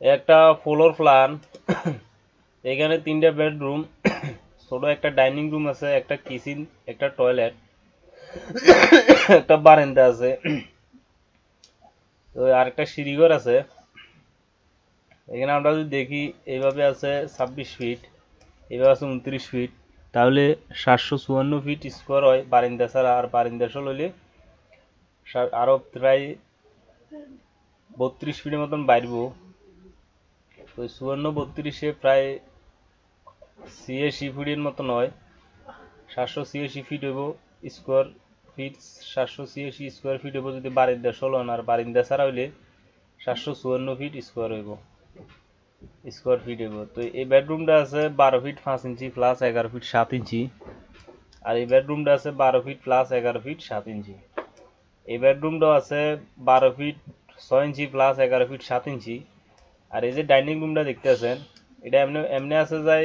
একটা floor plan. এখানে 3টা বেডরুম, ছোট একটা ডাইনিং রুম আছে, একটা কিচেন, একটা টয়লেট, একটা বারান্দা আছে, তো আর একটা সিঁড়িঘর আছে। এখানে আমরা যদি দেখি এইভাবে আছে 26 ফিট, এইভাবে আছে 29 ফিট, তাহলে 754 ফিট স্কোয়ার হয় বারিন্দা ছাড়া। আর বারিন্দা সল হইলে আরো প্রায় 32 ফিটের মতন বাড়বো। তো 54 32-এ প্রায় 86 ফিটের মতন হয়। 786 ফিট হইব স্কোয়ার ফিট। 786 স্কোয়ার ফিট হইব যদি বারিন্দা সলন, আর বারিন্দা ছাড়া হইলে 754 ফিট স্কোয়ার ফিট হইব। তো এই বেডরুমটা আছে 12 ফিট 5 ইঞ্চি প্লাস 11 ফিট 7 ইঞ্চি, আর এই বেডরুমটা আছে 12 ফিট প্লাস 11 ফিট 7 ইঞ্চি। এই বেডরুমটা আছে 12 ফিট 6 ইঞ্চি প্লাস 11 ফিট 7 ইঞ্চি। আর এই যে ডাইনিং রুমটা দেখতে আছেন, এটা এমনি এমনি আছে যাই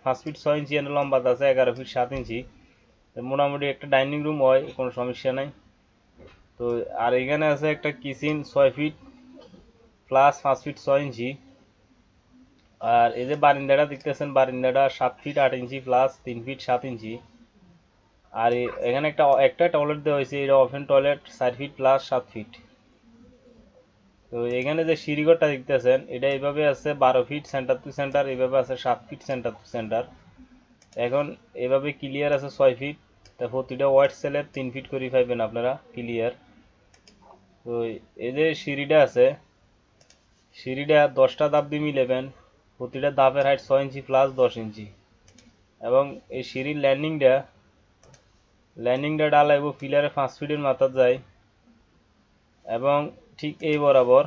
5 ফিট 6 ইঞ্চি, এর লম্বাতে আছে 11 ফিট 7 ইঞ্চি। মোটামুটি একটা ডাইনিং রুম হয়, কোনো সমস্যা নাই। তো আর এখানে আছে একটা kitchen 6 feet plus 5 feet 6 inch. আর এই যে বারিন্দাটা দেখতেছেন, বারিন্দাটা 7 feet 8 inch plus 3 feet 7 inch. আর এখানে একটা টয়লেট দেওয়া হয়েছে, এটা open toilet 4 feet plus 7 feet. তো এখানে যে সিঁড়িঘরটা দেখতেছেন, এটা এইভাবে আছে 12 ফিট সেন্টার টু সেন্টার, এইভাবে আছে 7 ফিট সেন্টার টু সেন্টার। এখন এভাবে ক্লিয়ার আছে 6 ফিট। তা প্রতিটা ওয়াইড সেলের 3 ফিট করে পাইবেন আপনারা ক্লিয়ার। তো এই যে সিঁড়িটা আছে, সিঁড়িটা 10টা ধাপ দিয়ে মিলেবেন। প্রতিটা ধাপের হাইট 6 ইঞ্চি প্লাস 10 ইঞ্চি। এবং এই সিঁড়ির ল্যান্ডিংটা ডালাইব পিলারে 5 ফিটের মাথা যায়। এবং ঠিক এই বরাবর,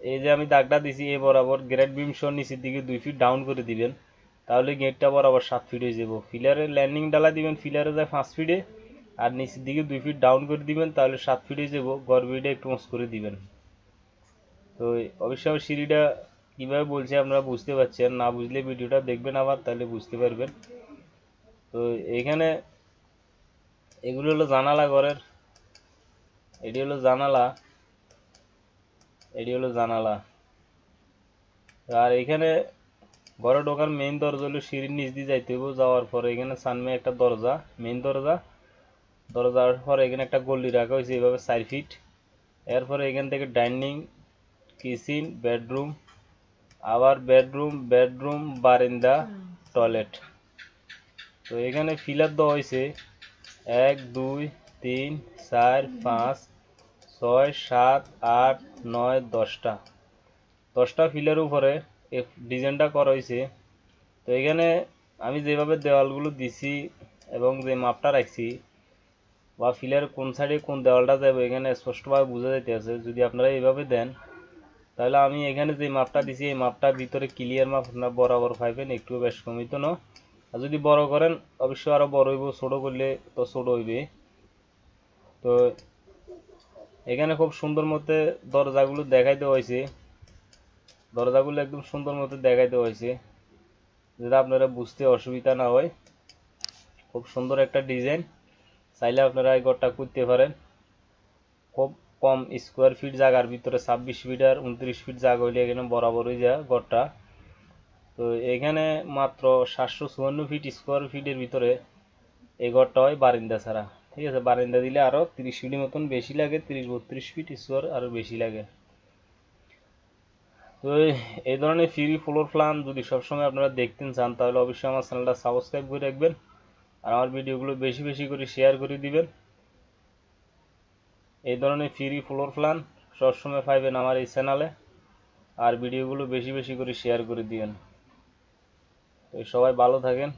এই যে আমি দাগটা দিছি, এই বরাবর গ্রেড বিম সহ নিচের দিকে 2 ফিট ডাউন করে দিবেন, তাহলে গেটটা বরাবর 7 ফিট হয়ে যাব। পিলারের ল্যান্ডিং ডালা দিবেন, পিলারে যায় 5 ফিটে, আর নিচের দিকে 2 ফিট ডাউন করে দিবেন, তাহলে 7 ফিট হয়ে যাব। গড়বিটা একটু মোস করে দিবেন। তো অবশ্যই সিঁড়িটা কিভাবে বলছি আপনারা বুঝতে পারছেন, না বুঝলে ভিডিওটা দেখবেন আবার, তাহলে বুঝতে পারবেন। তো এখানে এগুলো হলো জানালা ঘরের, এটি হলো জানালা, এটি হলো জানালা। আর এখানে ঘরে ঢোকার মেইন দরজা হলো সিঁড়ির নিচ দিয়ে যাইতে হইব। যাওয়ার পরে এখানে সামনে একটা দরজা, মেইন দরজা। দরজার পরে এখানে একটা গল্লি রাখা হয়েছে এইভাবে 4 ফিট। এরপরে এখান থেকে ডাইনিং, কিচেন, বেডরুম, আবার বেডরুম, বারান্দা, টয়লেট। তো এখানে ফিলার দেওয়া হয়েছে 1 2 3 4 5 6 7 8 9 10টা ফিলের উপরে এই ডিজাইনটা করা হয়েছে। তো এখানে আমি যেভাবে দেওয়ালগুলো দিছি এবং যে মাপটা রাখছি, বা ফিলের কোন সাইডে কোন দেওয়ালটা যাবে, এখানে স্পষ্টভাবে বোঝা যাইতেছে। যদি আপনারা এইভাবে দেন, তাহলে আমি এখানে যে মাপটা দিছি, এই মাপটার ভিতরে ক্লিয়ার মাপ আপনারা বরাবর পাইবেন, একটু বেশ কমিত না। আর যদি বড় করেন, অবশ্যই আরো বড় হইব, ছোট করলে তো ছোট হইবে। তো এখানে খুব সুন্দর মতে দরজাগুলো দেখাই দেওয়া হয়েছে, দরজাগুলো একদম সুন্দর মতো দেখাই দেওয়া হয়েছে, যেটা আপনারা বুঝতে অসুবিধা না হয়। খুব সুন্দর একটা ডিজাইন, চাইলে আপনারা এই ঘরটা করতে পারেন। খুব কম স্কোয়ার ফিট জায়গার ভিতরে 26 ফিট আর 29 ফিট জায়গা হইলে এখানে বরাবর হয়ে যায় ঘরটা। তো এখানে মাত্র 754 ফিট স্কোয়ার ফিটের ভিতরে এই ঘরটা হয় বারিন্দা ছাড়া। ঠিক আছে, বারিন্দা দিলে আরো 30 ফিটের মতন বেশি লাগে, 30 32 ফিট স্কোয়ার আরো বেশি লাগে। তো এই ধরনের ফ্রি ফ্লোর প্ল্যান যদি সবসময় আপনারা দেখতে চান, তাহলে অবশ্যই আমার চ্যানেলটা সাবস্ক্রাইব করে রাখবেন, আর আমার ভিডিওগুলো বেশি বেশি করে শেয়ার করে দিবেন। এই ধরনের ফ্রি ফ্লোর প্ল্যান সবসময় পাইবেন আমার এই চ্যানেলে, আর ভিডিওগুলো বেশি বেশি করে শেয়ার করে দিবেন। তো সবাই ভালো থাকেন।